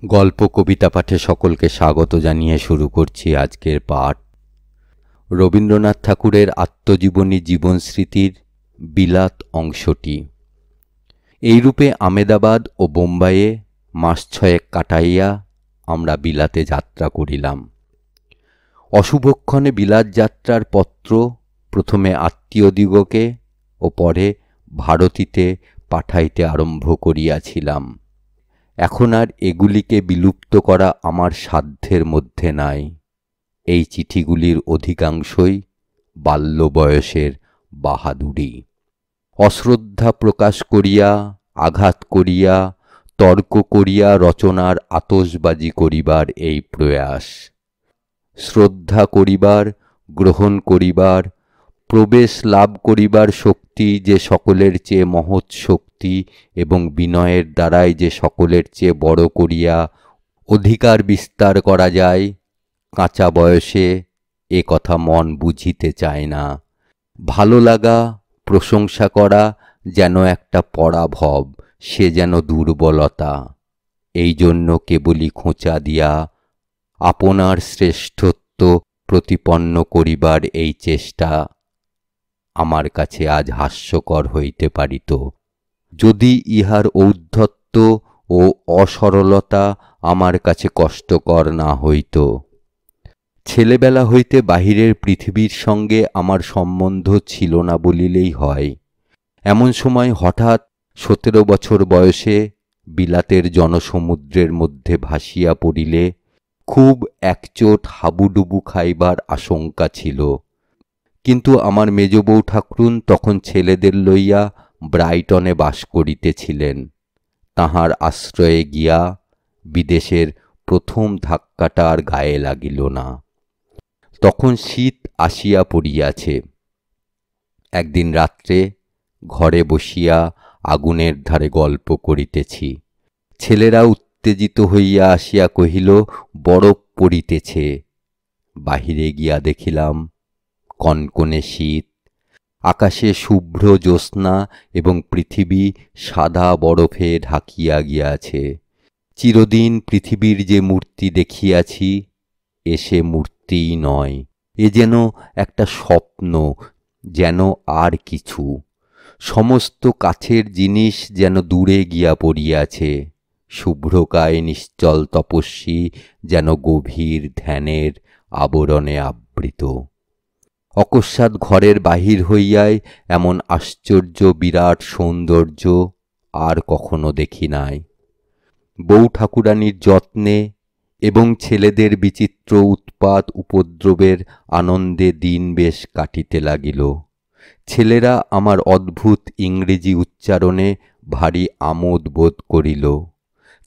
গল্প কবিতা পাঠে সকলকে স্বাগত জানিয়ে শুরু করছি আজকের পাঠ। রবীন্দ্রনাথ ঠাকুরের আত্মজীবনী জীবনস্মৃতির বিলাত অংশটি। এইরূপে আমেদাবাদ ও বোম্বাইয়ে মাস ছয়েক কাটাইয়া আমরা বিলাতে যাত্রা করিলাম। অশুভক্ষণে বিলাত যাত্রার পত্র প্রথমে আত্মীয়দিগকে ও পরে ভারতীতে পাঠাইতে আরম্ভ করিয়াছিলাম। এখন আর এগুলিকে বিলুপ্ত করা আমার সাধ্যের মধ্যে নাই। এই চিঠিগুলির অধিকাংশই বাল্য বয়সের বাহাদুরি। অশ্রদ্ধা প্রকাশ করিয়া, আঘাত করিয়া, তর্ক করিয়া রচনার আতশবাজি করিবার এই প্রয়াস। শ্রদ্ধা করিবার, গ্রহণ করিবার, প্রবেশ লাভ করিবার শক্তি যে সকলের চেয়ে মহৎ শক্তি এবং বিনয়ের দ্বারাই যে সকলের চেয়ে বড় করিয়া অধিকার বিস্তার করা যায়, কাঁচা বয়সে এ কথা মন বুঝিতে চায় না। ভালো লাগা, প্রশংসা করা যেন একটা পরাভব, সে যেন দুর্বলতা। এই জন্য কেবলই খোঁচা দিয়া আপনার শ্রেষ্ঠত্ব প্রতিপন্ন করিবার এই চেষ্টা আমার কাছে আজ হাস্যকর হইতে পারিত, যদি ইহার ঔদ্ধত্য ও অসরলতা আমার কাছে কষ্টকর না হইত। ছেলেবেলা হইতে বাহিরের পৃথিবীর সঙ্গে আমার সম্বন্ধ ছিল না বলিলেই হয়। এমন সময় হঠাৎ 17 বছর বয়সে বিলাতের জনসমুদ্রের মধ্যে ভাসিয়া পড়িলে খুব একচোট হাবুডুবু খাইবার আশঙ্কা ছিল। কিন্তু আমার মেজ বউ ঠাকরুন তখন ছেলেদের লইয়া ব্রাইটনে বাস করিতেছিলেন। তাহার আশ্রয়ে গিয়া বিদেশের প্রথম ধাক্কাটা আর গায়ে লাগিল না। তখন শীত আসিয়া পড়িয়াছে। একদিন রাত্রে ঘরে বসিয়া আগুনের ধারে গল্প করিতেছি। ছেলেরা উত্তেজিত হইয়া আসিয়া কহিল, বরফ পড়িতেছে। বাহিরে গিয়া দেখিলাম কনকনে শীত, আকাশে শুভ্র জ্যোৎস্না এবং পৃথিবী সাদা বরফে ঢাকিয়া গিয়াছে। চিরদিন পৃথিবীর যে মূর্তি দেখিয়াছি, এ সে মূর্তিই নয়, এ যেন একটা স্বপ্ন, যেন আর কিছু। সমস্ত কাছের জিনিস যেন দূরে গিয়া পড়িয়াছে। শুভ্রকায় নিশ্চল তপস্বী যেন গভীর ধ্যানের আবরণে আবৃত। অকস্মাৎ ঘরের বাহির হইয়াই এমন আশ্চর্য বিরাট সৌন্দর্য আর কখনো দেখি নাই। বউ ঠাকুরানীর যত্নে এবং ছেলেদের বিচিত্র উৎপাত উপদ্রবের আনন্দে দিন বেশ কাটিতে লাগিল। ছেলেরা আমার অদ্ভুত ইংরেজি উচ্চারণে ভারী আমোদ বোধ করিল।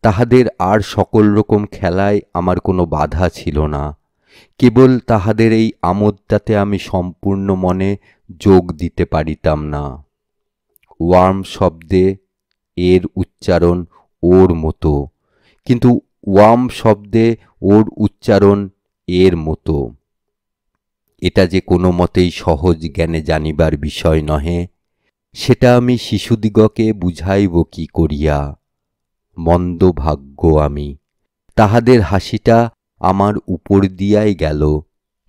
তাহাদের আর সকল রকম খেলায় আমার কোনো বাধা ছিল না। কেবল তাহাদের এই আমোদটাতে আমি সম্পূর্ণ মনে যোগ দিতে পারিতাম না। ওয়ার্ম শব্দে এর উচ্চারণ ওর মতো, কিন্তু ওয়ার্ম শব্দে ওর উচ্চারণ এর মতো। এটা যে কোনো মতেই সহজ জ্ঞানে জানিবার বিষয় নহে, সেটা আমি শিশুদিগকে বুঝাইব কি করিয়া? মন্দ ভাগ্য আমি। তাহাদের হাসিটা আমার উপর দিয়াই গেল,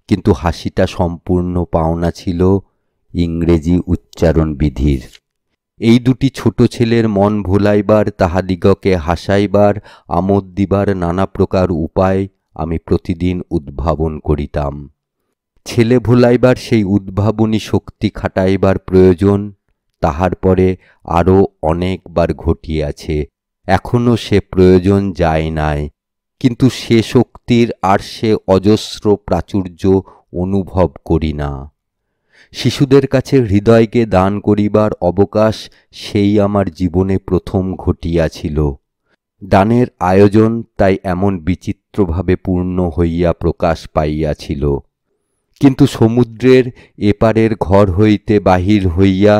কিন্তু হাসিটা সম্পূর্ণ পাওনা ছিল ইংরেজি উচ্চারণ বিধির। এই দুটি ছোট ছেলের মন ভোলাইবার, তাহাদিগকে হাসাইবার, আমোদ দিবার নানা প্রকার উপায় আমি প্রতিদিন উদ্ভাবন করিতাম। ছেলে ভোলাইবার সেই উদ্ভাবনী শক্তি খাটাইবার প্রয়োজন তাহার পরে আরও অনেকবার ঘটিয়াছে। এখনো সে প্রয়োজন যায় নাই, কিন্তু সে শক্তির আর সে অজস্র প্রাচুর্য অনুভব করি না। শিশুদের কাছে হৃদয়কে দান করিবার অবকাশ সেই আমার জীবনে প্রথম ঘটিয়াছিল। দানের আয়োজন তাই এমন বিচিত্রভাবে পূর্ণ হইয়া প্রকাশ পাইয়াছিল। কিন্তু সমুদ্রের এপারের ঘর হইতে বাহির হইয়া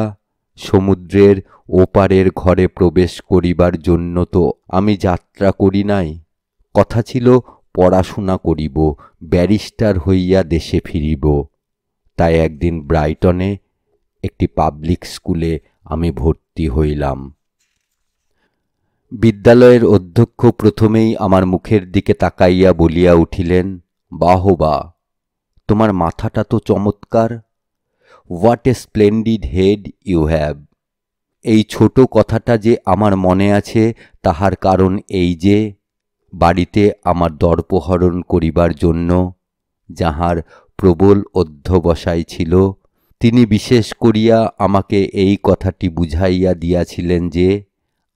সমুদ্রের ওপারের ঘরে প্রবেশ করিবার জন্য তো আমি যাত্রা করি নাই। কথা ছিল পড়াশোনা করিব, ব্যারিস্টার হইয়া দেশে ফিরিব। তাই একদিন ব্রাইটনে একটি পাবলিক স্কুলে আমি ভর্তি হইলাম। বিদ্যালয়ের অধ্যক্ষ প্রথমেই আমার মুখের দিকে তাকাইয়া বলিয়া উঠিলেন, বাহবা, তোমার মাথাটা তো চমৎকার। What a splendid head you have. এই ছোট কথাটা যে আমার মনে আছে তাহার কারণ এই যে, বাড়িতে আমার দর্পহরণ করিবার জন্য যাহার প্রবল অধ্যবসায় ছিল, তিনি বিশেষ করিয়া আমাকে এই কথাটি বুঝাইয়া দিয়াছিলেন যে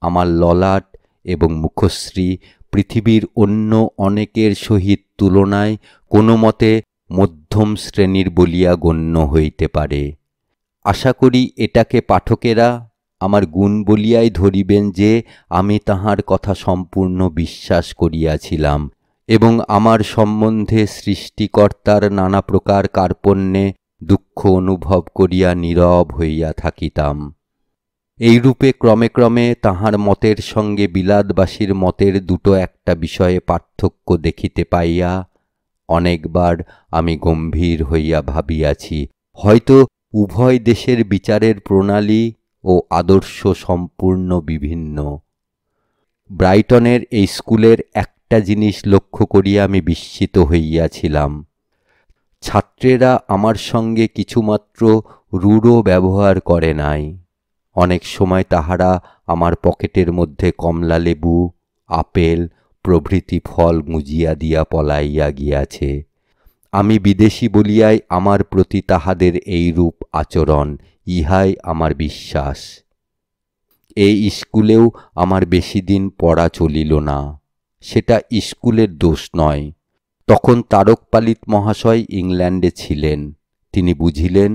আমার ললাট এবং মুখশ্রী পৃথিবীর অন্য অনেকের সহিত তুলনায় কোনো মতে মধ্যম শ্রেণীর বলিয়া গণ্য হইতে পারে। আশা করি এটাকে পাঠকেরা আমার গুণ বলিয়াই ধরিবেন যে আমি তাহার কথা সম্পূর্ণ বিশ্বাস করিয়াছিলাম এবং আমার সম্বন্ধে সৃষ্টিকর্তার নানা প্রকার কার্পণ্যে দুঃখ অনুভব করিয়া নীরব হইয়া থাকিতাম। এইরূপে ক্রমে ক্রমে তাহার মতের সঙ্গে বিলাতবাসীর মতের দুটো একটা বিষয়ে পার্থক্য দেখিতে পাইয়া অনেকবার আমি গম্ভীর হইয়া ভাবিয়াছি, হয়তো উভয় দেশের বিচারের প্রণালী ও আদর্শ সম্পূর্ণ বিভিন্ন। ব্রাইটনের এই স্কুলের একটা জিনিস লক্ষ্য করিয়া আমি বিস্মিত হইয়াছিলাম। ছাত্রেরা আমার সঙ্গে কিছুমাত্র রূঢ় ব্যবহার করে নাই। অনেক সময় তাহারা আমার পকেটের মধ্যে কমলালেবু, আপেল প্রভৃতি ফল গুঁজিয়া দিয়া পলাইয়া গিয়াছে। আমি বিদেশী বলিয়াই আমার প্রতি তাহাদের এইরূপ আচরণ, ইহাই আমার বিশ্বাস। এই স্কুলেও আমার বেশি দিন পড়া চলিল না। সেটা স্কুলের দোষ নয়। তখন তারকপালিত মহাশয় ইংল্যান্ডে ছিলেন। তিনি বুঝিলেন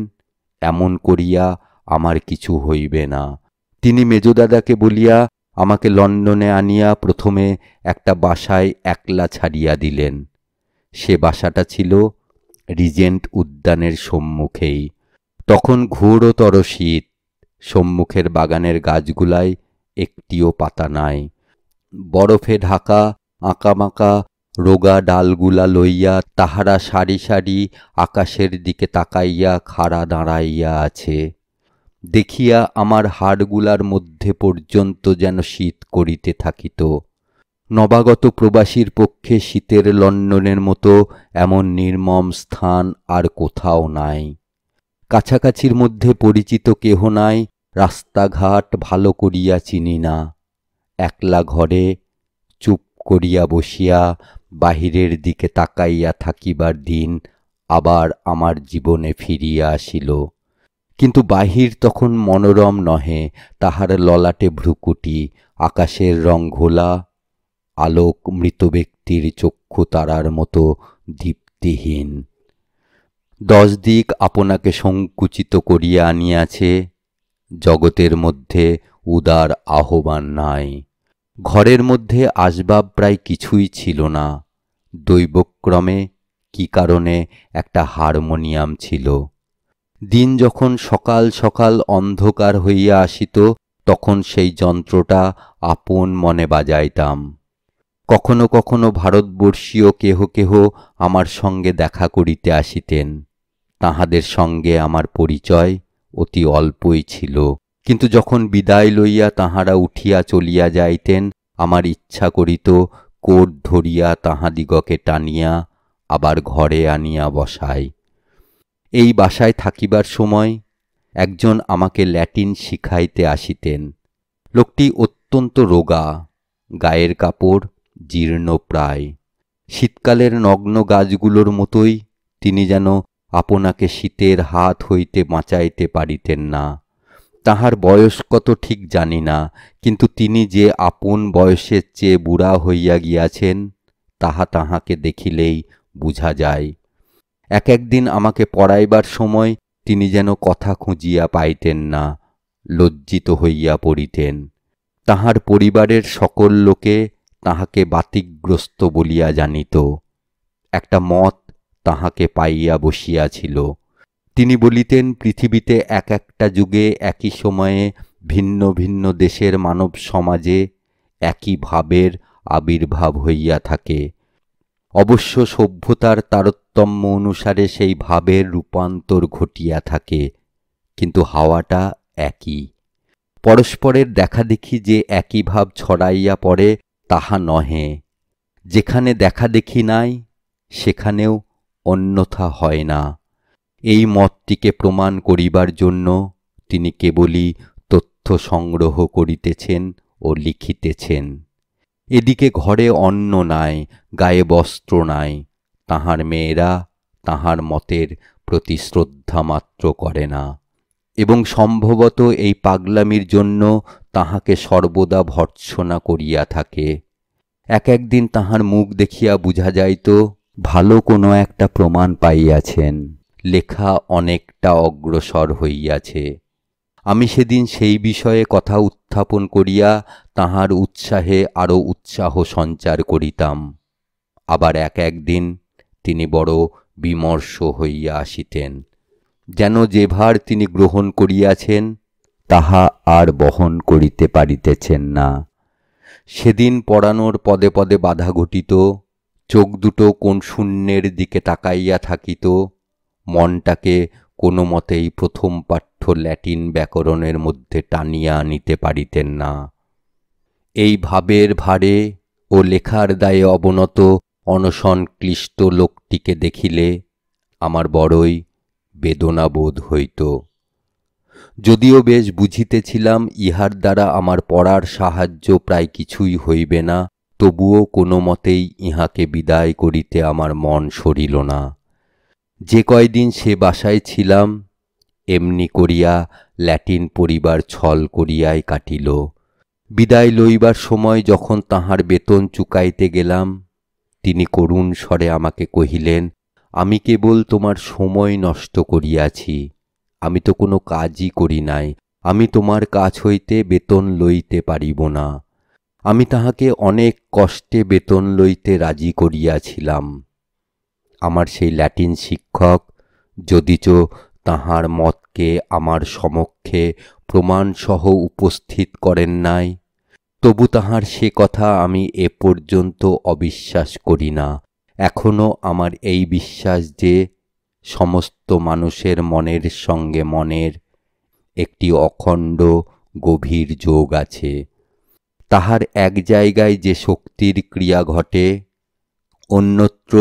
এমন করিয়া আমার কিছু হইবে না। তিনি মেজদাদাকে বলিয়া আমাকে লন্ডনে আনিয়া প্রথমে একটা বাসায় একলা ছাড়িয়া দিলেন। সে বাসাটা ছিল রিজেন্ট উদ্যানের সম্মুখেই। তখন ঘোরতর শীত। সম্মুখের বাগানের গাছগুলায় একটিও পাতা নাই। বরফে ঢাকা আঁকাবাঁকা রোগা ডালগুলা লইয়া তাহারা সারি সারি আকাশের দিকে তাকাইয়া খাড়া দাঁড়াইয়া আছে। দেখিয়া আমার হাড়গুলার মধ্যে পর্যন্ত যেন শীত করিতে থাকিত। নবাগত প্রবাসীর পক্ষে শীতের লন্ডনের মতো এমন নির্মম স্থান আর কোথাও নাই। কাছাকাছির মধ্যে পরিচিত কেহ নাই, রাস্তাঘাট ভালো করিয়া চিনি না। একলা ঘরে চুপ করিয়া বসিয়া বাহিরের দিকে তাকাইয়া থাকিবার দিন আবার আমার জীবনে ফিরিয়া আসিল। কিন্তু বাহির তখন মনোরম নহে, তাহার ললাটে ভ্রুকুটি, আকাশের রং ঘোলা, আলোক মৃত ব্যক্তির চক্ষু তারার মতো দীপ্তিহীন। 10 দিক আপনাকে সংকুচিত করিয়া আনিয়াছে। জগতের মধ্যে উদার আহ্বান নাই। ঘরের মধ্যে আসবাব প্রায় কিছুই ছিল না। দৈবক্রমে কি কারণে একটা হারমোনিয়াম ছিল। দিন যখন সকাল সকাল অন্ধকার হইয়া আসিত তখন সেই যন্ত্রটা আপন মনে বাজাইতাম। কখনো কখনো ভারতবর্ষীয় কেহ কেহ আমার সঙ্গে দেখা করিতে আসিতেন। তাহাদের সঙ্গে আমার পরিচয় অতি অল্পই ছিল, কিন্তু যখন বিদায় লইয়া তাহারা উঠিয়া চলিয়া যাইতেন আমার ইচ্ছা করিত কোট ধরিয়া তাহাদিগকে টানিয়া আবার ঘরে আনিয়া বসাই। এই বাসায় থাকিবার সময় একজন আমাকে ল্যাটিন শিখাইতে আসিতেন। লোকটি অত্যন্ত রোগা, গায়ের কাপড় জীর্ণ প্রায়। শীতকালের নগ্ন গাছগুলোর মতোই তিনি যেন আপনাকে শীতের হাত হইতে বাঁচাইতে পারিতেন না। তাহার বয়স কত ঠিক জানি না, কিন্তু তিনি যে আপন বয়সের চেয়ে বুড়া হইয়া গিয়াছেন তাহা তাহাকে দেখিলেই বুঝা যায়। এক একদিন আমাকে পড়াইবার সময় তিনি যেন কথা খুঁজিয়া পাইতেন না, লজ্জিত হইয়া পড়িতেন। তাহার পরিবারের সকল লোকে তাহাকে বাতিকগ্রস্ত বলিয়া জানিত। একটা মত তাহাকে পাইয়া বসিয়াছিল। তিনি বলিতেন পৃথিবীতে এক একটা যুগে একই সময়ে ভিন্ন ভিন্ন দেশের মানব সমাজে একই ভাবের আবির্ভাব হইয়া থাকে। অবশ্য সভ্যতার তারতম্য অনুসারে সেই ভাবের রূপান্তর ঘটিয়া থাকে, কিন্তু হাওয়াটা একই। পরস্পরের দেখাদেখি যে একই ভাব ছড়াইয়া পড়ে তাহা নহে। যেখানে দেখাদেখি নাই সেখানেও অন্যথা হয় না। এই মতটিকে প্রমাণ করিবার জন্য তিনি কেবলই তথ্য সংগ্রহ করিতেছেন ও লিখিতেছেন। এদিকে ঘরে অন্ন নাই, গায়ে বস্ত্র নাই, তাহার মেয়েরা তাহার মতের প্রতি শ্রদ্ধা মাত্র করে না, এবং সম্ভবত এই পাগলামির জন্য তাহাকে সর্বদা ভর্ৎসনা করিয়া থাকে। এক একদিন তাহার মুখ দেখিয়া বুঝা যাইত ভালো কোনো একটা প্রমাণ পাইয়াছেন, লেখা অনেকটা অগ্রসর হইয়াছে। আমি সেদিন সেই বিষয়ে কথা উত্থাপন করিয়া তাহার উৎসাহে আরও উৎসাহ সঞ্চার করিতাম। আবার এক একদিন তিনি বড় বিমর্ষ হইয়া আসিতেন, যেন যে ভার তিনি গ্রহণ করিয়াছেন তাহা আর বহন করিতে পারিতেছেন না। সেদিন পড়ানোর পদে পদে বাধা ঘটিত, চোখ দুটো কোন শূন্যের দিকে তাকাইয়া থাকিত, মনটাকে কোনো মতেই প্রথম পাঠ্য ল্যাটিন ব্যাকরণের মধ্যে টানিয়া আনিতে পারিতেন না। এই ভাবের ভারে ও লেখার দায়ে অবনত অনশন ক্লিষ্ট লোকটিকে দেখিলে আমার বড়ই বেদনা বোধ হইত। যদিও বেশ বুঝিতেছিলাম ইহার দ্বারা আমার পড়ার সাহায্য প্রায় কিছুই হইবে না, তবুও কোনো মতেই ইহাকে বিদায় করিতে আমার মন সরিল না। যে কয়দিন সে বাসায় ছিলাম এমনি করিয়া ল্যাটিন পড়িবার ছল করিয়াই কাটিল। বিদায় লইবার সময় যখন তাহার বেতন চুকাইতে গেলাম, তিনি করুণ স্বরে আমাকে কহিলেন, আমি কেবল তোমার সময় নষ্ট করিয়াছি, আমি তো কোনো কাজই করি নাই, আমি তোমার কাছ হইতে বেতন লইতে পারিব না। আমি তাহাকে অনেক কষ্টে বেতন লইতে রাজি করিয়াছিলাম। আমার সেই ল্যাটিন শিক্ষক যদিচ তাহার মতকে আমার সমক্ষে প্রমাণসহ উপস্থিত করেন নাই, তবু তাহার সে কথা আমি এ পর্যন্ত অবিশ্বাস করি না। এখনও আমার এই বিশ্বাস যে সমস্ত মানুষের মনের সঙ্গে মনের একটি অখণ্ড গভীর যোগ আছে। তাহার এক জায়গায় যে শক্তির ক্রিয়া ঘটে, অন্যত্র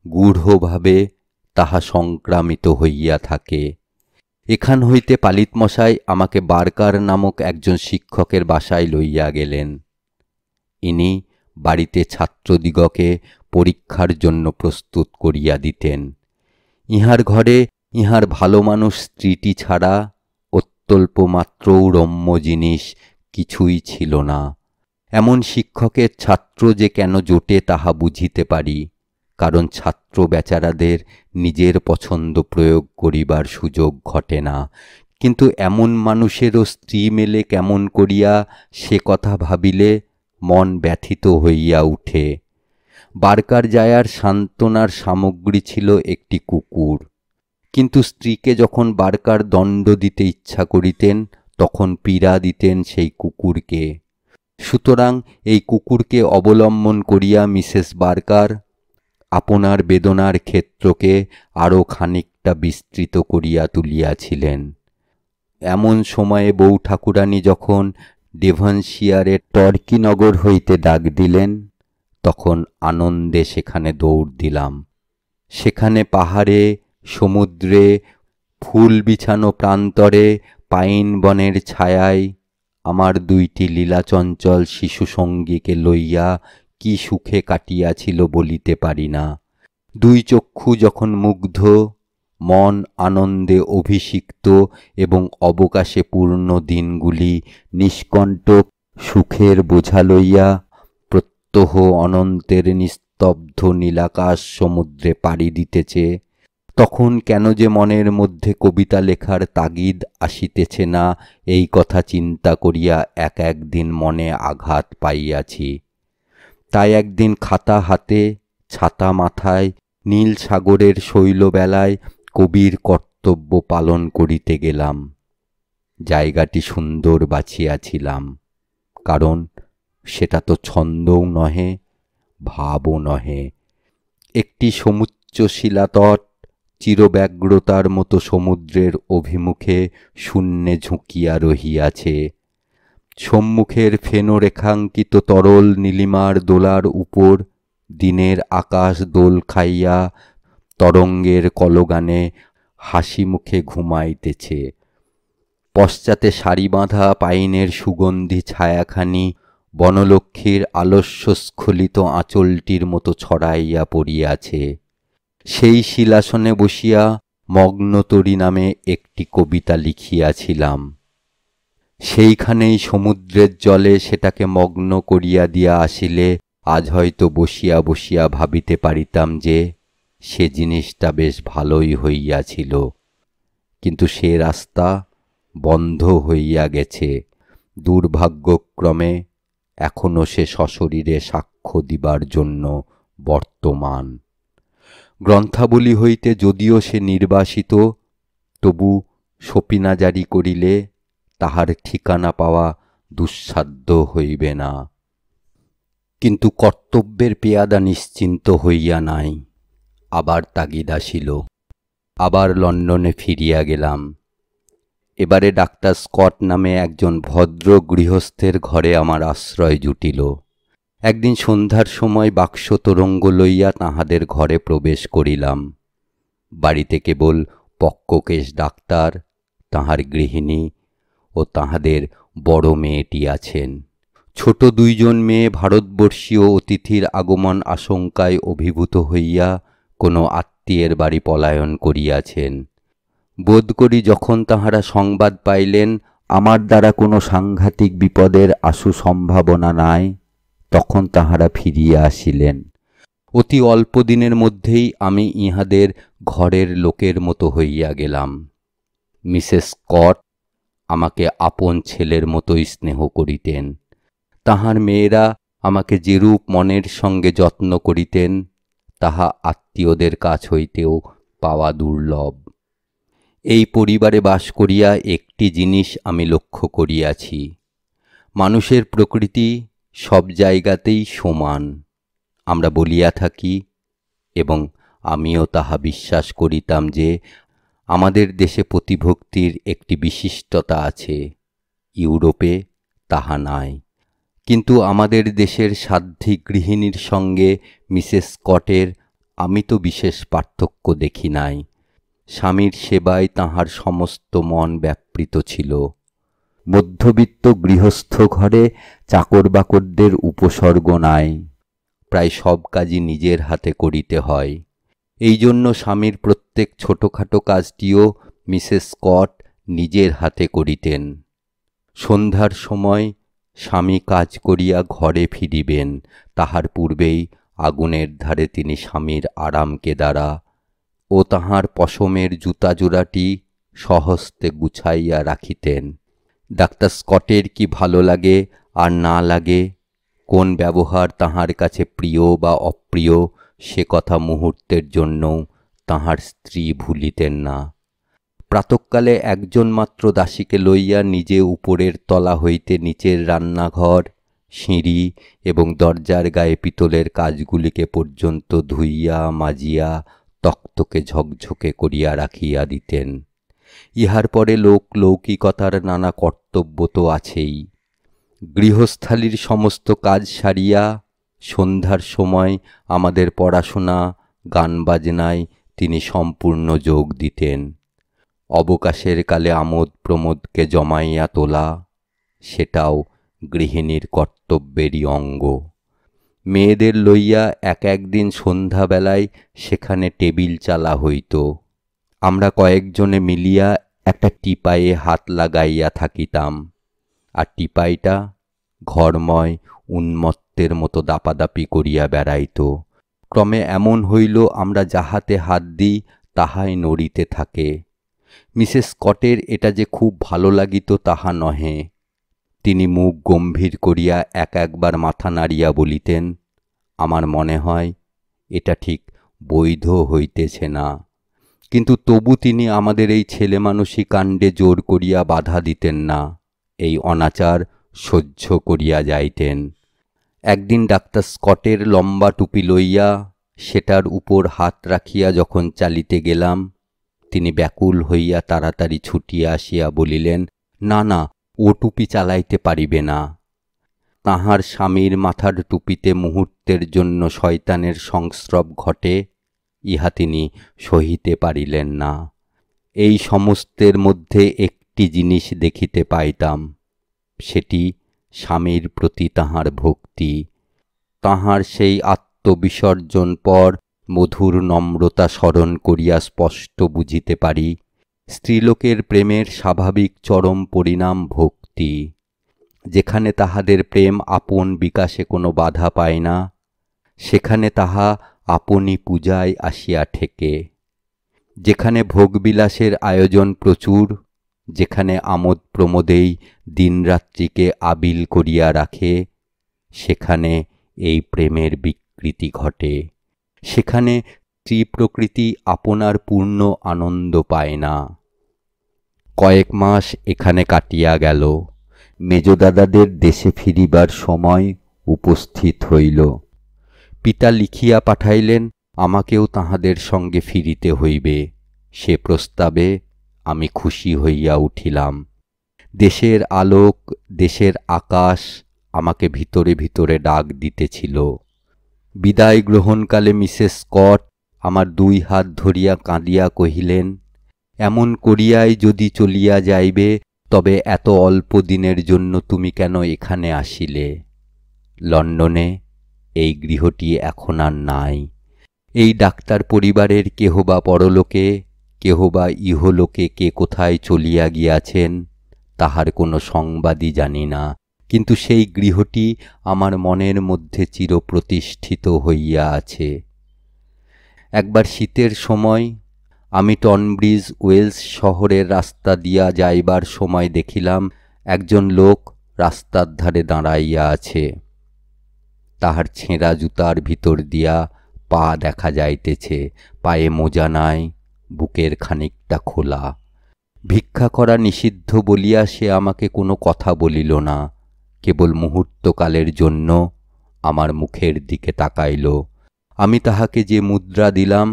গূঢ়ভাবে তাহা সংক্রামিত হইয়া থাকে। এখান হইতে পালিতমশাই আমাকে বার্কার নামক একজন শিক্ষকের বাসায় লইয়া গেলেন। ইনি বাড়িতে ছাত্রদিগকে পরীক্ষার জন্য প্রস্তুত করিয়া দিতেন। ইহার ঘরে ইহার ভালো মানুষ স্ত্রীটি ছাড়া অত্যল্প মাত্রও রম্য জিনিস কিছুই ছিল না। এমন শিক্ষকের ছাত্র যে কেন জোটে তাহা বুঝিতে পারি, কারণ ছাত্র বেচারাদের নিজের পছন্দ প্রয়োগ করিবার সুযোগ ঘটে না। কিন্তু এমন মানুষেরও স্ত্রী মেলে কেমন করিয়া সে কথা ভাবিলে মন ব্যথিত হইয়া উঠে। বার্কার জায়ার সান্ত্বনার সামগ্রী ছিল একটি কুকুর, কিন্তু স্ত্রীকে যখন বার্কার দণ্ড দিতে ইচ্ছা করিতেন তখন পীড়া দিতেন সেই কুকুরকে। সুতরাং এই কুকুরকে অবলম্বন করিয়া মিসেস বার্কার আপনার বেদনার ক্ষেত্রকে আরও খানিকটা বিস্তৃত করিয়া তুলিয়াছিলেন। এমন সময়ে বউ ঠাকুরানী যখন ডেভনশিয়ারের টর্কিনগর হইতে ডাক দিলেন, তখন আনন্দে সেখানে দৌড় দিলাম। সেখানে পাহাড়ে, সমুদ্রে, ফুল বিছানো প্রান্তরে, পাইন বনের ছায়ায় আমার দুইটি লীলাচঞ্চল শিশুসঙ্গীকে লইয়া কি সুখে কাটিয়াছিল বলিতে পারি না। দুই চক্ষু যখন মুগ্ধ, মন আনন্দে অভিষিক্ত এবং অবকাশে পূর্ণ দিনগুলি নিষ্কণ্টক সুখের বোঝা লইয়া প্রত্যহ অনন্তের নিস্তব্ধ নীলাকাশ সমুদ্রে পাড়ি দিতেছে, তখন কেন যে মনের মধ্যে কবিতা লেখার তাগিদ আসিতেছে না, এই কথা চিন্তা করিয়া এক একদিন মনে আঘাত পাইয়াছি। তাই একদিন খাতা হাতে, ছাতা মাথায়, নীল সাগরের শৈলবেলায় কবির কর্তব্য পালন করিতে গেলাম। জায়গাটি সুন্দর বাছিয়াছিলাম, কারণ সেটা তো ছন্দও নহে, ভাবও নহে। একটি সমুচ্চ শিলাতট চিরব্যগ্রতার মতো সমুদ্রের অভিমুখে শূন্যে ঝুঁকিয়া রহিয়াছে। সম্মুখের ফেনরেখাঙ্কিত তরল নীলিমার দোলার উপর দিনের আকাশ দোল খাইয়া তরঙ্গের কলগানে হাসি মুখে ঘুমাইতেছে। পশ্চাতে সারি বাঁধা পাইনের সুগন্ধি ছায়াখানি বনলক্ষ্মীর আলস্যস্খলিত আঁচলটির মতো ছড়াইয়া পড়িয়াছে। সেই শিলাসনে বসিয়া মগ্নতরী নামে একটি কবিতা লিখিয়াছিলাম। সেইখানেই সমুদ্রের জলে সেটাকে মগ্ন করিয়া দিয়া আসিলে আজ হয়তো বসিয়া বসিয়া ভাবিতে পারিতাম যে সে জিনিসটা বেশ ভালোই হইয়াছিল, কিন্তু সে রাস্তা বন্ধ হইয়া গেছে। দুর্ভাগ্যক্রমে এখনো সে সশরীরে সাক্ষ্য দিবার জন্য বর্তমান। গ্রন্থাবলী হইতে যদিও সে নির্বাসিত, তবু সপিনা জারি করিলে তাহার ঠিকানা পাওয়া দুঃসাধ্য হইবে না। কিন্তু কর্তব্যের পেয়াদা নিশ্চিন্ত হইয়া নাই। আবার তাগিদ আসিল। আবার লন্ডনে ফিরিয়া গেলাম। এবারে ডাক্তার স্কট নামে একজন ভদ্র গৃহস্থের ঘরে আমার আশ্রয় জুটিল। একদিন সন্ধ্যার সময় বাক্স তোরঙ্গ লইয়া তাহাদের ঘরে প্রবেশ করিলাম। বাড়িতে কেবল পক্ককেশ ডাক্তার, তাহার গৃহিণী ও তাহাদের বড় মেয়েটি আছেন। ছোট দুইজন মেয়ে ভারতবর্ষীয় অতিথির আগমন আশঙ্কায় অভিভূত হইয়া কোনো আত্মীয়ের বাড়ি পলায়ন করিয়াছেন। বোধ করি যখন তাহারা সংবাদ পাইলেন আমার দ্বারা কোনো সাংঘাতিক বিপদের আশু সম্ভাবনা নাই, তখন তাহারা ফিরিয়া আসিলেন। অতি অল্প দিনের মধ্যেই আমি ইহাদের ঘরের লোকের মতো হইয়া গেলাম। মিসেস স্কট আমাকে আপন ছেলের মতোই স্নেহ করিতেন। তাহার মেয়েরা আমাকে যেরূপ মনের সঙ্গে যত্ন করিতেন তাহা আত্মীয়দের কাছ হইতেও পাওয়া দুর্লভ। এই পরিবারে বাস করিয়া একটি জিনিস আমি লক্ষ্য করিয়াছি, মানুষের প্রকৃতি সব জায়গাতেই সমান। আমরা বলিয়া থাকি, এবং আমিও তাহা বিশ্বাস করিতাম, যে আমাদের দেশে প্রতিভক্তির একটি বিশিষ্টতা আছে, ইউরোপে তাহা নাই। কিন্তু আমাদের দেশের সাধ্বী গৃহিণীর সঙ্গে মিসেস স্কটের আমি তো বিশেষ পার্থক্য দেখি নাই। স্বামীর সেবায় তাহার সমস্ত মন ব্যাপৃত ছিল। মধ্যবিত্ত গৃহস্থ ঘরে চাকর বাকরদের উপসর্গ নাই, প্রায় সব কাজই নিজের হাতে করিতে হয়। এই জন্য স্বামীর প্রত্যেক ছোটোখাটো কাজটিও মিসেস স্কট নিজের হাতে করিতেন। সন্ধ্যার সময় স্বামী কাজ করিয়া ঘরে ফিরিবেন, তাহার পূর্বেই আগুনের ধারে তিনি স্বামীর আরাম কেদারা ও তাহার পশমের জুতা জোড়াটি স্বহস্তে গুছাইয়া রাখিতেন। ডাক্তার স্কটের কি ভালো লাগে আর না লাগে, কোন ব্যবহার তাহার কাছে প্রিয় বা অপ্রিয়, সে কথা মুহূর্তের জন্যও তাহার স্ত্রী ভুলিতেন না। প্রাতঃকালে একজন মাত্র দাসীকে লইয়া নিজে উপরের তলা হইতে নিচের রান্নাঘর, সিঁড়ি এবং দরজার গায়ে পিতলের কাজগুলিকে পর্যন্ত ধুইয়া মাজিয়া তক্তকে ঝকঝকে করিয়া রাখিয়া দিতেন। ইহার পরে লৌকিকতার নানা কর্তব্য তো আছেই। গৃহস্থালির সমস্ত কাজ সারিয়া সন্ধ্যার সময় আমাদের পড়াশোনা, গান বাজনায় তিনি সম্পূর্ণ যোগ দিতেন। অবকাশের কালে আমোদ প্রমোদকে জমাইয়া তোলা, সেটাও গৃহিণীর কর্তব্যেরই অঙ্গ। মেয়েদের লইয়া একদিন সন্ধ্যাবেলায় সেখানে টেবিল চালা হইত। আমরা কয়েকজনে মিলিয়া একটা টিপাইয়ে হাত লাগাইয়া থাকিতাম, আর টিপাইটা ঘরময় উন্মত্তের মতো দাপাদাপি করিয়া বেড়াইত। ক্রমে এমন হইল আমরা যাহাতে হাত দিই তাহাই নড়িতে থাকে। মিসেস স্কটের এটা যে খুব ভালো লাগিত তাহা নহে। তিনি মুখ গম্ভীর করিয়া একবার মাথা নাড়িয়া বলিতেন, আমার মনে হয় এটা ঠিক বৈধ হইতেছে না। কিন্তু তবু তিনি আমাদের এই ছেলেমানুষী কাণ্ডে জোর করিয়া বাধা দিতেন না, এই অনাচার সহ্য করিয়া যাইতেন। একদিন ডাক্তার স্কটের লম্বা টুপি লইয়া সেটার উপর হাত রাখিয়া যখন চালিতে গেলাম, তিনি ব্যাকুল হইয়া তাড়াতাড়ি ছুটিয়া আসিয়া বলিলেন, না না, ও টুপি চালাইতে পারিবে না। তাহার স্বামীর মাথার টুপিতে মুহূর্তের জন্য শয়তানের সংস্রব ঘটে, ইহা তিনি সহিতে পারিলেন না। এই সমস্তের মধ্যে একটি জিনিস দেখিতে পাইতাম, সেটি স্বামীর প্রতি তাহার ভক্তি। তাহার সেই আত্মবিসর্জন পর মধুর নম্রতা স্মরণ করিয়া স্পষ্ট বুঝিতে পারি, স্ত্রীলোকের প্রেমের স্বাভাবিক চরম পরিণাম ভক্তি। যেখানে তাহাদের প্রেম আপন বিকাশে কোনো বাধা পায় না, সেখানে তাহা আপনি পূজায় আসিয়া ঠেকে। যেখানে ভোগবিলাসের আয়োজন প্রচুর, যেখানে আমোদ প্রমোদেই দিনরাত্রিকে আবিল করিয়া রাখে, সেখানে এই প্রেমের বিকৃতি ঘটে। সেখানে স্ত্রীপ্রকৃতি আপনার পূর্ণ আনন্দ পায় না। কয়েক মাস এখানে কাটিয়া গেল। মেজদাদাদের দেশে ফিরিবার সময় উপস্থিত হইল। পিতা লিখিয়া পাঠাইলেন আমাকেও তাহাদের সঙ্গে ফিরিতে হইবে। সে প্রস্তাবে আমি খুশি হইয়া উঠিলাম। দেশের আলোক, দেশের আকাশ আমাকে ভিতরে ভিতরে ডাক দিতেছিল। বিদায় গ্রহণকালে মিসেস স্কট আমার 2 হাত ধরিয়া কাঁদিয়া কহিলেন, এমন করিয়াই যদি চলিয়া যাইবে, তবে এত অল্প দিনের জন্য তুমি কেন এখানে আসিলে? লন্ডনে এই গৃহটি এখন আর নাই। এই ডাক্তার পরিবারের কেহ বা পরলোকে, কেহ বা ইহলোকে কে কোথায় চলিয়া গিয়াছেন, তাহার কোনো সংবাদই জানি না। কিন্তু সেই গৃহটি আমার মনের মধ্যে চিরপ্রতিষ্ঠিত হইয়া আছে। একবার শীতের সময় আমি টনব্রিজ ওয়েলস শহরের রাস্তা দিয়া যাইবার সময় দেখিলাম একজন লোক রাস্তার ধারে দাঁড়াইয়া আছে। তাহার ছেঁড়া জুতার ভিতর দিয়া পা দেখা যাইতেছে, পায়ে মোজা নাই, বুকের খানিকটা খোলা। ভিক্ষা করা নিষিদ্ধ বলিয়া সে আমাকে কোনো কথা বলিল না, কেবল মুহূর্তকালের জন্য আমার মুখের দিকে তাকাইল। আমি তাহাকে যে মুদ্রা দিলাম,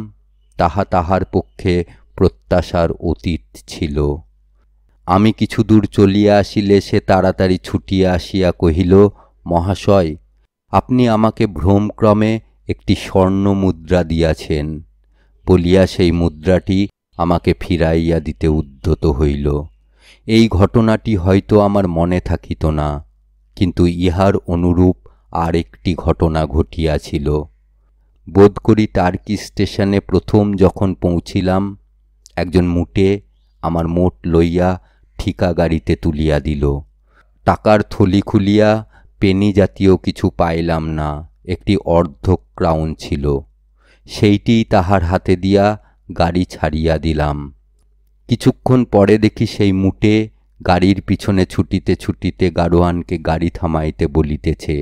তাহা তাহার পক্ষে প্রত্যাশার অতীত ছিল। আমি কিছু দূর চলিয়া আসিলে সে তাড়াতাড়ি ছুটিয়া আসিয়া কহিল, মহাশয়, আপনি আমাকে ভ্রমক্রমে একটি স্বর্ণ মুদ্রা দিয়াছেন, বলিয়া সেই মুদ্রাটি আমাকে ফিরাইয়া দিতে উদ্যত হইল। এই ঘটনাটি হয়তো আমার মনে থাকিত না, কিন্তু ইহার অনুরূপ আর একটি ঘটনা ঘটিয়াছিল। বোধ করি টার্কি স্টেশনে প্রথম যখন পৌঁছিলাম, একজন মুটে আমার মোট লইয়া ঠিকা গাড়িতে তুলিয়া দিল। টাকার থলি খুলিয়া পেনি জাতীয় কিছু পাইলাম না, একটি অর্ধ ক্রাউন ছিল। সেইটিই তাহার হাতে দিয়া গাড়ি ছাড়িয়া দিলাম। কিছুক্ষণ পরে দেখি সেই মুটে গাড়ির পিছনে ছুটিতে ছুটিতে গাড়োয়ানকে গাড়ি থামাইতে বলিতেছে।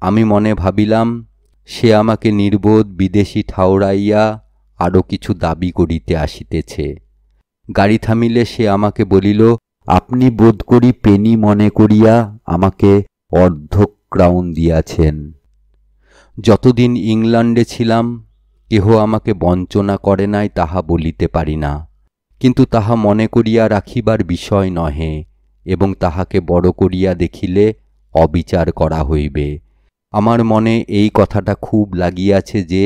আমি মনে ভাবিলাম সে আমাকে নির্বোধ বিদেশী ঠাওরাইয়া আরও কিছু দাবি করিতে আসিতেছে। গাড়ি থামিলে সে আমাকে বলিল, আপনি বোধ করি পেনি মনে করিয়া আমাকে অর্ধ ক্রাউন দিয়াছেন। যতদিন ইংল্যান্ডে ছিলাম কেহ আমাকে বঞ্চনা করে নাই তাহা বলিতে পারি না, কিন্তু তাহা মনে করিয়া রাখিবার বিষয় নহে, এবং তাহাকে বড় করিয়া দেখিলে অবিচার করা হইবে। আমার মনে এই কথাটা খুব লাগিয়াছে যে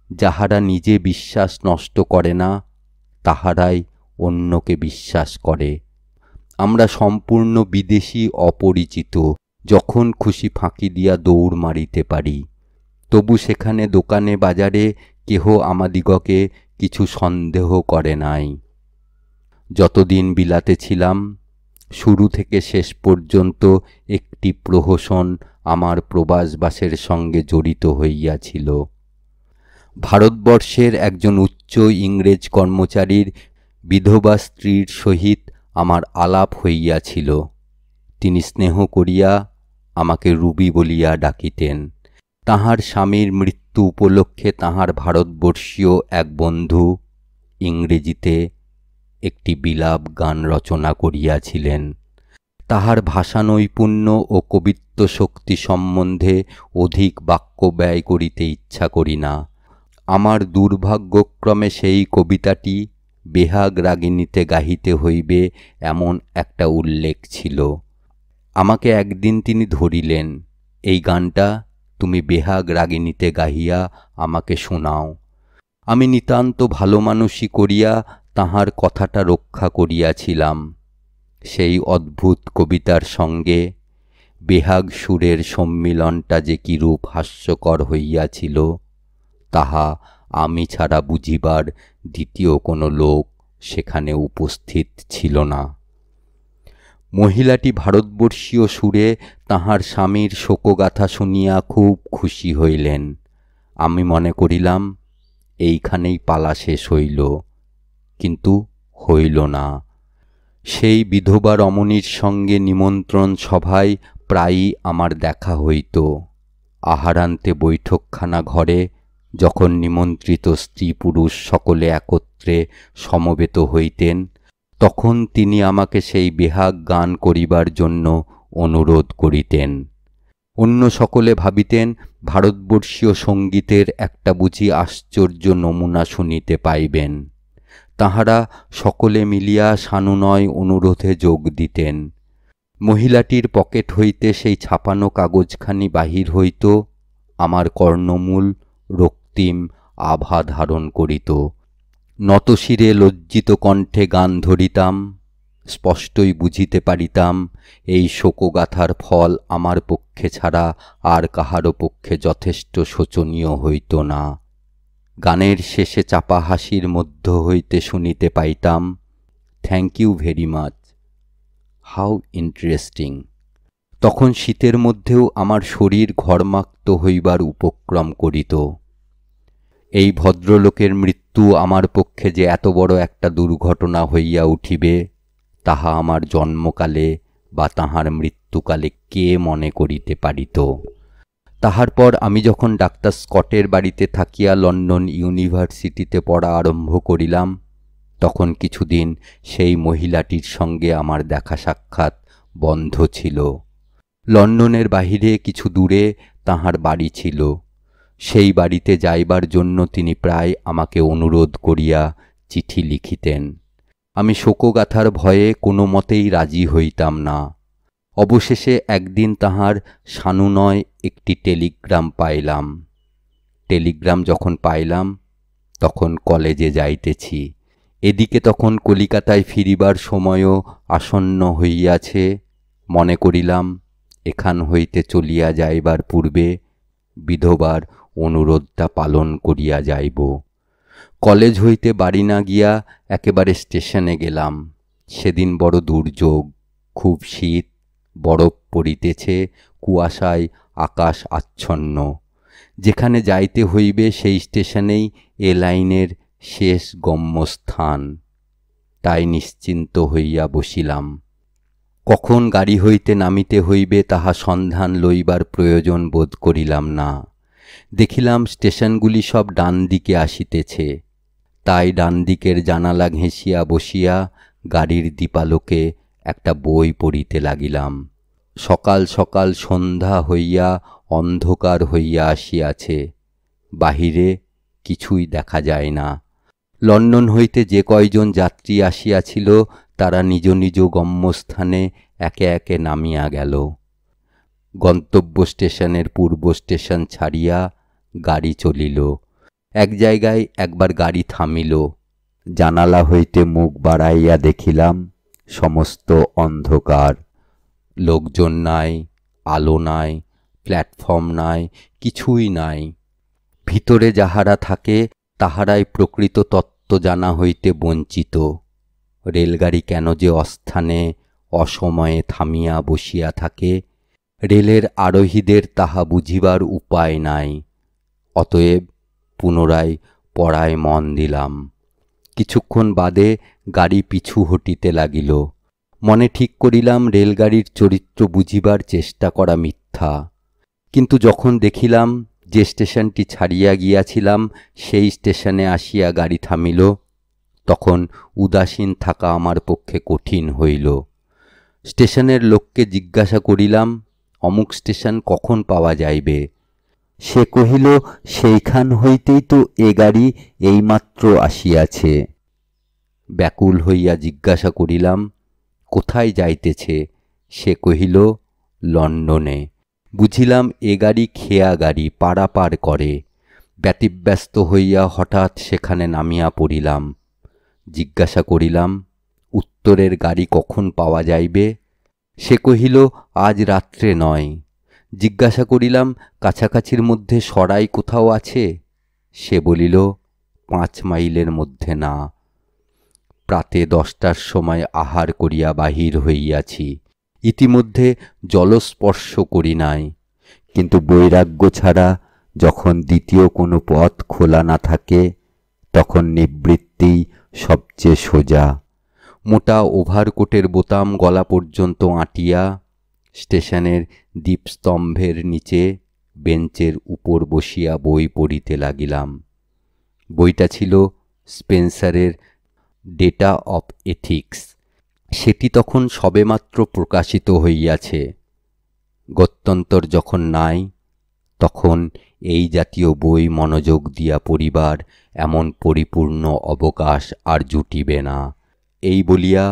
যাহারা নিজে বিশ্বাস নষ্ট করে না, তাহারাই অন্যকে বিশ্বাস করে। আমরা সম্পূর্ণ বিদেশী, অপরিচিত, যখন খুশি ফাঁকি দিয়া দৌড় মারিতে পারি। তবু সেখানে দোকানে বাজারে কেহ আমাদিগকে কিছু সন্দেহ করে নাই। যতদিন বিলাতে ছিলাম, শুরু থেকে শেষ পর্যন্ত একটি প্রহসন আমার প্রবাসবাসের সঙ্গে জড়িত হইয়াছিল। ভারতবর্ষের একজন উচ্চ ইংরেজ কর্মচারীর বিধবা স্ত্রীর সহিত আমার আলাপ হইয়াছিল। তিনি স্নেহ করিয়া আমাকে রুবি বলিয়া ডাকিতেন। তাহার স্বামীর মৃত্যু উপলক্ষে তাহার ভারতবর্ষীয় এক বন্ধু ইংরেজিতে একটি বিলাপ গান রচনা করিয়াছিলেন। তাহার ভাষানৈপুণ্য ও কবিত্ব শক্তি সম্বন্ধে অধিক বাক্য ব্যয় করিতে ইচ্ছা করি না। আমার দুর্ভাগ্যক্রমে সেই কবিতাটি বেহাগ রাগিণীতে গাহিতে হইবে এমন একটা উল্লেখ ছিল। আমাকে একদিন তিনি ধরিলেন, এই গানটা তুমি বেহাগ রাগিণীতে গাহিয়া আমাকে শোনাও। আমি নিতান্ত ভালো মানুষই করিয়া তাহার কথাটা রক্ষা করিয়াছিলাম। সেই অদ্ভুত কবিতার সঙ্গে বেহাগ সুরের সম্মিলনটা যে কিরূপ হাস্যকর হইয়াছিল, তাহা আমি ছাড়া বুঝিবার দ্বিতীয় কোনো লোক সেখানে উপস্থিত ছিল না। মহিলাটি ভারতবর্ষীয় সুরে তাহার স্বামীর শোকগাথা শুনিয়া খুব খুশি হইলেন। আমি মনে করিলাম এইখানেই পালা শেষ হইল, কিন্তু হইল না। সেই বিধবা রমণীর সঙ্গে নিমন্ত্রণ সভায় প্রায়ই আমার দেখা হইত। আহারান্তে বৈঠকখানা ঘরে যখন নিমন্ত্রিত স্ত্রী পুরুষ সকলে একত্রে সমবেত হইতেন, তখন তিনি আমাকে সেই বেহাগ গান করিবার জন্য অনুরোধ করিতেন। অন্য সকলে ভাবিতেন ভারতবর্ষীয় সঙ্গীতের একটা বুঝি আশ্চর্য নমুনা শুনিতে পাইবেন। তাহারা সকলে মিলিয়া সানুনয় অনুরোধে যোগ দিতেন। মহিলাটির পকেট হইতে সেই ছাপানো কাগজখানি বাহির হইত, আমার কর্ণমূল রক্তিম আভা ধারণ করিত। নতশিরে লজ্জিত কণ্ঠে গান ধরিতাম। স্পষ্টই বুঝিতে পারিতাম এই শোকগাথার ফল আমার পক্ষে ছাড়া আর কাহারও পক্ষে যথেষ্ট শোচনীয় হইত না। গানের শেষে চাপা হাসির মধ্য হইতে শুনিতে পাইতাম, thank you very much, how interesting. তখন শীতের মধ্যেও আমার শরীর ঘর্মাক্ত হইবার উপক্রম করিত। এই ভদ্রলোকের মৃত্যু আমার পক্ষে যে এত বড় একটা দুর্ঘটনা হইয়া উঠিবে, তাহা আমার জন্মকালে বা তাহার মৃত্যুকালে কে মনে করিতে পারিত। তাহার পর আমি যখন ডাক্তার স্কটের বাড়িতে থাকিয়া লন্ডন ইউনিভার্সিটিতে পড়া আরম্ভ করিলাম, তখন কিছুদিন সেই মহিলাটির সঙ্গে আমার দেখা সাক্ষাৎ বন্ধ ছিল। লন্ডনের বাহিরে কিছু দূরে তাহার বাড়ি ছিল। সেই বাড়িতে যাইবার জন্য তিনি প্রায় আমাকে অনুরোধ করিয়া চিঠি লিখিতেন। আমি শোকগাথার ভয়ে কোনো মতেই রাজি হইতাম না। অবশেষে একদিন তাহার সানুনয় একটি টেলিগ্রাম পাইলাম। টেলিগ্রাম যখন পাইলাম, তখন কলেজে যাইতেছি। এদিকে তখন কলিকাতায় ফিরিবার সময়ও আসন্ন হইয়াছে। মনে করিলাম এখান হইতে চলিয়া যাইবার পূর্বে বিধবার অনুরোধটা পালন করিয়া যাইব। কলেজ হইতে বাড়ি না গিয়া একেবারে স্টেশনে গেলাম। সেদিন বড় দুর্যোগ, খুব শীত, বরফ পড়িতেছে, কুয়াশায় আকাশ আচ্ছন্ন। যেখানে যাইতে হইবে সেই স্টেশনেই এ লাইনের শেষ গম্যস্থান। তাই নিশ্চিন্ত হইয়া বসিলাম। কখন গাড়ি হইতে নামিতে হইবে তাহা সন্ধান লইবার প্রয়োজন বোধ করিলাম না। দেখিলাম স্টেশনগুলি সব ডান দিকে আসিতেছে। তাই ডান দিকের জানালা ঘেঁষিয়া বসিয়া গাড়ির দীপালোকে একটা বই পড়িতে লাগিলাম। সকাল সকাল সন্ধ্যা হইয়া অন্ধকার হইয়া আসিয়াছে। বাহিরে কিছুই দেখা যায় না। লন্ডন হইতে যে কয়জন যাত্রী আসিয়াছিল, তারা নিজ নিজ গম্যস্থানে একে একে নামিয়া গেল। গন্তব্য স্টেশনের পূর্ব স্টেশন ছাড়িয়া গাড়ি চলিল। এক জায়গায় একবার গাড়ি থামিল। জানালা হইতে মুখ বাড়াইয়া দেখিলাম সমস্ত অন্ধকার। লোকজন নাই, আলো নাই, প্ল্যাটফর্ম নাই, কিছুই নাই। ভিতরে যাহারা থাকে তাহারাই প্রকৃত তত্ত্ব জানা হইতে বঞ্চিত। রেলগাড়ি কেন যে অস্থানে অসময়ে থামিয়া বসিয়া থাকে, রেলের আরোহীদের তাহা বুঝিবার উপায় নাই। অতএব পুনরায় পড়ায় মন দিলাম। কিছুক্ষণ বাদে গাড়ি পিছু হটিতে লাগিল। মনে ঠিক করিলাম রেলগাড়ির চরিত্র বুঝিবার চেষ্টা করা মিথ্যা। কিন্তু যখন দেখিলাম যে স্টেশনটি ছাড়িয়া গিয়াছিলাম সেই স্টেশনে আসিয়া গাড়ি থামিল, তখন উদাসীন থাকা আমার পক্ষে কঠিন হইল। স্টেশনের লোককে জিজ্ঞাসা করিলাম, অমুক স্টেশন কখন পাওয়া যাইবে? সে কহিল, সেইখান হইতেই তো এ গাড়ি এইমাত্র আসিয়াছে। ব্যাকুল হইয়া জিজ্ঞাসা করিলাম, কোথায় যাইতেছে? সে কহিল, লন্ডনে। বুঝিলাম এ গাড়ি খেয়া গাড়ি, পারাপার করে। ব্যতিব্যস্ত হইয়া হঠাৎ সেখানে নামিয়া পড়িলাম। জিজ্ঞাসা করিলাম, উত্তরের গাড়ি কখন পাওয়া যাইবে? সে কহিল, আজ রাত্রে নয়। জিজ্ঞাসা করিলাম, কাছাকাছির মধ্যে সরাই কোথাও আছে? সে বলিল, 5 মাইলের মধ্যে না। প্রাতে 10টার সময় আহার করিয়া বাহির হইয়াছি, ইতিমধ্যে জলস্পর্শ করি নাই। কিন্তু বৈরাগ্য ছাড়া যখন দ্বিতীয় কোনো পথ খোলা না থাকে, তখন নিবৃত্তিই সবচেয়ে সোজা। মোটা ওভারকোটের বোতাম গলা পর্যন্ত আঁটিয়া স্টেশনের দীপস্তম্ভের নিচে বেঞ্চের উপর বসিয়া বই পড়িতে লাগিলাম। বইটা ছিল স্পেন্সারের ডেটা অফ এথিক্স। সেটি তখন সবেমাত্র প্রকাশিত হইয়াছে। গত্যন্তর যখন নাই, তখন এই জাতীয় বই মনোযোগ দিয়া পড়িবার এমন পরিপূর্ণ অবকাশ আর জুটিবে না, এই বলিয়া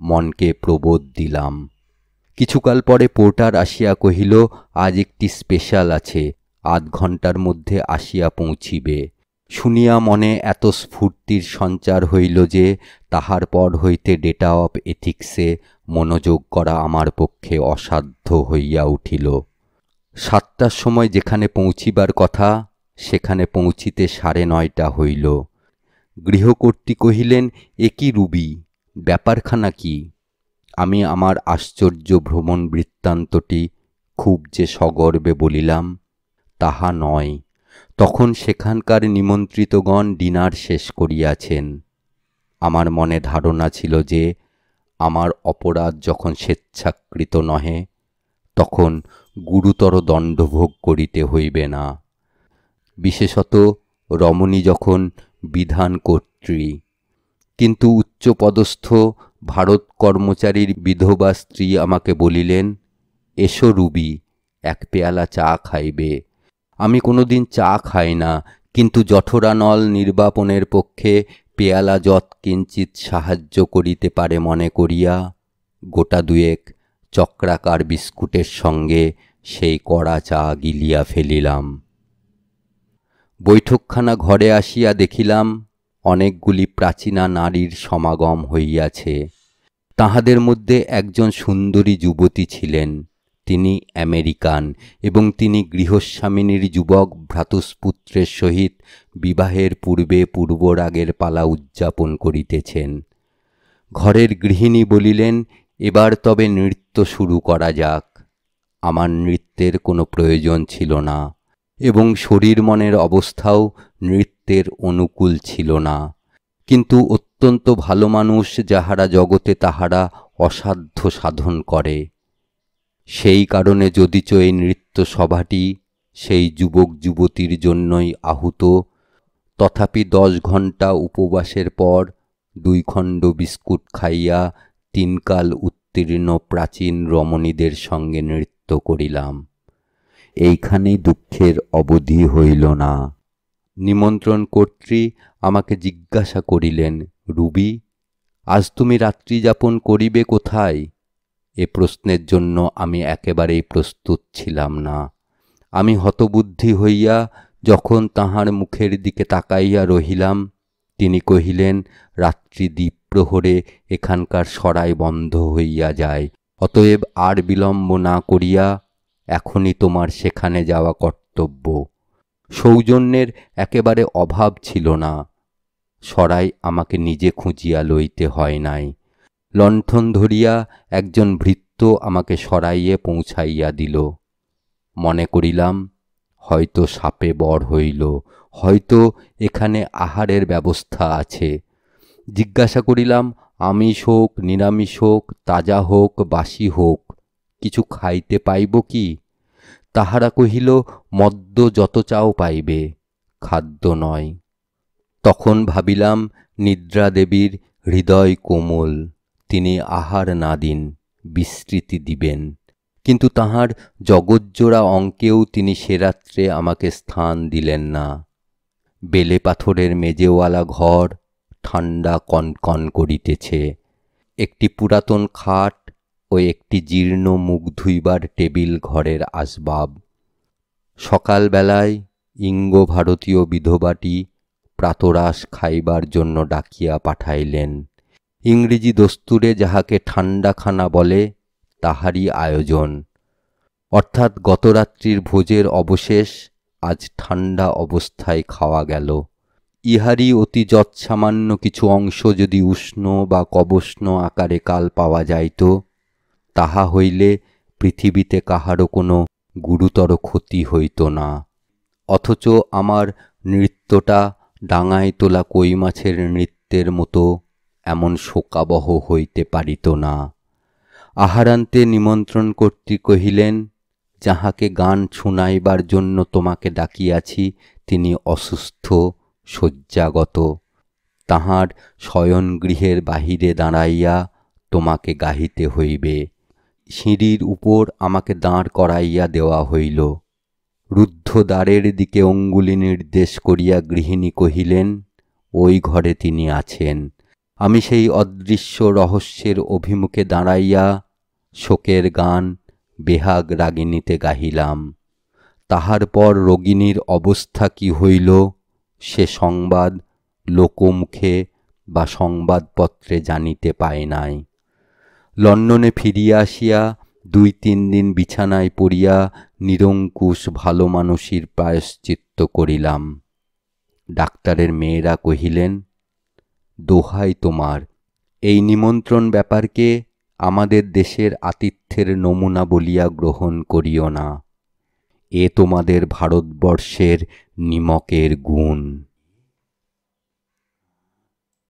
মনকে প্রবোধ দিলাম। কিছুকাল পরে পোর্টার আসিয়া কহিল, আজ একটি স্পেশাল আছে, আধ ঘণ্টার মধ্যে আসিয়া পৌঁছিবে। শুনিয়া মনে এত স্ফূর্তির সঞ্চার হইল যে তাহার পর হইতে ডেটা অফ এথিক্সে মনোযোগ করা আমার পক্ষে অসাধ্য হইয়া উঠিল। 7টার সময় যেখানে পৌঁছিবার কথা, সেখানে পৌঁছিতে 9:30 হইল। গৃহকর্ত্রী কহিলেন, এ কি রুবি, ব্যাপারখানা কি? আমি আমার আশ্চর্য ভ্রমণ বৃত্তান্তটি খুব যে সগর্বে বলিলাম, তাহা নয়। তখন সেখানকার নিমন্ত্রিতগণ ডিনার শেষ করিয়াছেন। আমার মনে ধারণা ছিল যে আমার অপরাধ যখন স্বেচ্ছাকৃত নহে, তখন গুরুতর দণ্ডভোগ করিতে হইবে না। বিশেষত রমণী যখন বিধানকর্ত্রী। কিন্তু উচ্চপদস্থ ভারত কর্মচারীর বিধবা স্ত্রী আমাকে বলিলেন, এসো রুবি, 1 পেয়ালা চা খাইবে। আমি কোনোদিন চা খাই না, কিন্তু জঠরানল নির্বাপনের পক্ষে পেয়ালা যৎ কিঞ্চিৎ সাহায্য করিতে পারে মনে করিয়া গোটা 2 চক্রাকার বিস্কুটের সঙ্গে সেই কড়া চা গিলিয়া ফেলিলাম। বৈঠকখানা ঘরে আসিয়া দেখিলাম অনেকগুলি প্রাচীনা নারীর সমাগম হইয়াছে। তাহাদের মধ্যে একজন সুন্দরী যুবতী ছিলেন। তিনি আমেরিকান এবং তিনি গৃহস্বামিনীর যুবক ভ্রাতুষ্পুত্রের সহিত বিবাহের পূর্বে পূর্বরাগের পালা উদযাপন করিতেছেন। ঘরের গৃহিণী বলিলেন, এবার তবে নৃত্য শুরু করা যাক। আমার নৃত্যের কোনো প্রয়োজন ছিল না এবং শরীর মনের অবস্থাও নৃত্যের অনুকূল ছিল না। কিন্তু অত্যন্ত ভালো মানুষ যাহারা জগতে তাহারা অসাধ্য সাধন করে। সেই কারণে যদিচ এই নৃত্য সভাটি সেই যুবক যুবতীর জন্যই আহুত, তথাপি 10 ঘণ্টা উপবাসের পর 2 খণ্ড বিস্কুট খাইয়া 3 কাল উত্তীর্ণ প্রাচীন রমণীদের সঙ্গে নৃত্য করিলাম। এইখানেই দুঃখের অবধি হইল না। নিমন্ত্রণ কর্ত্রী আমাকে জিজ্ঞাসা করিলেন, রুবি, আজ তুমি রাত্রি যাপন করিবে কোথায়? এ প্রশ্নের জন্য আমি একেবারেই প্রস্তুত ছিলাম না। আমি হতবুদ্ধি হইয়া যখন তাহার মুখের দিকে তাকাইয়া রহিলাম, তিনি কহিলেন, রাত্রি দ্বীপ্রহরে এখানকার সরাই বন্ধ হইয়া যায়, অতএব আর বিলম্ব না করিয়া এখনই তোমার সেখানে যাওয়া কর্তব্য। সৌজন্যের একেবারে অভাব ছিল না। সরাই আমাকে নিজে খুঁজিয়া লইতে হয় নাই। লণ্ঠন ধরিয়া একজন ভৃত্য আমাকে সরাইয়ে পৌঁছাইয়া দিল। মনে করিলাম, হয়তো সাপে বর হইল, হয়তো এখানে আহারের ব্যবস্থা আছে। জিজ্ঞাসা করিলাম, আমিষ হোক, নিরামিষ হোক, তাজা হোক, বাসি হোক, কিছু খাইতে পাইব কি? তাহারা কহিল, মদ্য যত চাও পাইবে, খাদ্য নয়। তখন ভাবিলাম, নিদ্রা দেবীর হৃদয় কোমল, তিনি আহার না দিন, বিস্তৃতি দিবেন। কিন্তু তাহার জগজ্জোড়া অঙ্কেও তিনি সে রাত্রে আমাকে স্থান দিলেন না। বেলে পাথরের মেজেওয়ালা ঘর, ঠান্ডা কনকন করিতেছে। একটি পুরাতন খাট ও একটি জীর্ণ মুখ ধুইবার টেবিল ঘরের আসবাব। সকালবেলায় ইঙ্গ ভারতীয় বিধবাটি প্রাতরাশ খাইবার জন্য ডাকিয়া পাঠাইলেন। ইংরেজি দস্তুরে যাহাকে ঠাণ্ডাখানা বলে তাহারই আয়োজন, অর্থাৎ গতরাত্রির ভোজের অবশেষ আজ ঠাণ্ডা অবস্থায় খাওয়া গেল। ইহারই অতি যৎসামান্য কিছু অংশ যদি উষ্ণ বা কবষ্ণ আকারে কাল পাওয়া যাইত, তাহা হইলে পৃথিবীতে কাহারও কোনো গুরুতর ক্ষতি হইত না। অথচ আমার নৃত্যটা ডাঙায় তোলা কই মাছের নৃত্যের মতো এমন শোকাবহ হইতে পারিত না। আহারান্তে নিমন্ত্রণ কর্তৃ কহিলেন, যাহাকে গান শুনাইবার জন্য তোমাকে ডাকিয়াছি তিনি অসুস্থ, শয্যাগত। তাহার শয়নগৃহের বাহিরে দাঁড়াইয়া তোমাকে গাহিতে হইবে। সিঁড়ির উপর আমাকে দাঁড় করাইয়া দেওয়া হইল। রুদ্ধ দ্বারের দিকে অঙ্গুলি নির্দেশ করিয়া গৃহিণী কহিলেন, ওই ঘরে তিনি আছেন। আমি সেই অদৃশ্য রহস্যের অভিমুখে দাঁড়াইয়া শোকের গান বেহাগ রাগিণীতে গাহিলাম। তাহার পর রোগিণীর অবস্থা কি হইল সে সংবাদ লোকমুখে বা সংবাদপত্রে জানিতে পাই নাই। লন্ডনে ফিরিয়া আসিয়া 2-3 দিন বিছানায় পড়িয়া নিরঙ্কুশ ভালো মানুষের প্রায়শ্চিত্ত করিলাম। ডাক্তারের মেয়েরা কহিলেন, দোহাই তোমার, এই নিমন্ত্রণ ব্যাপারকে আমাদের দেশের আতিথ্যের নমুনা বলিয়া গ্রহণ করিও না। এ তোমাদের ভারতবর্ষের নিমকের গুণ।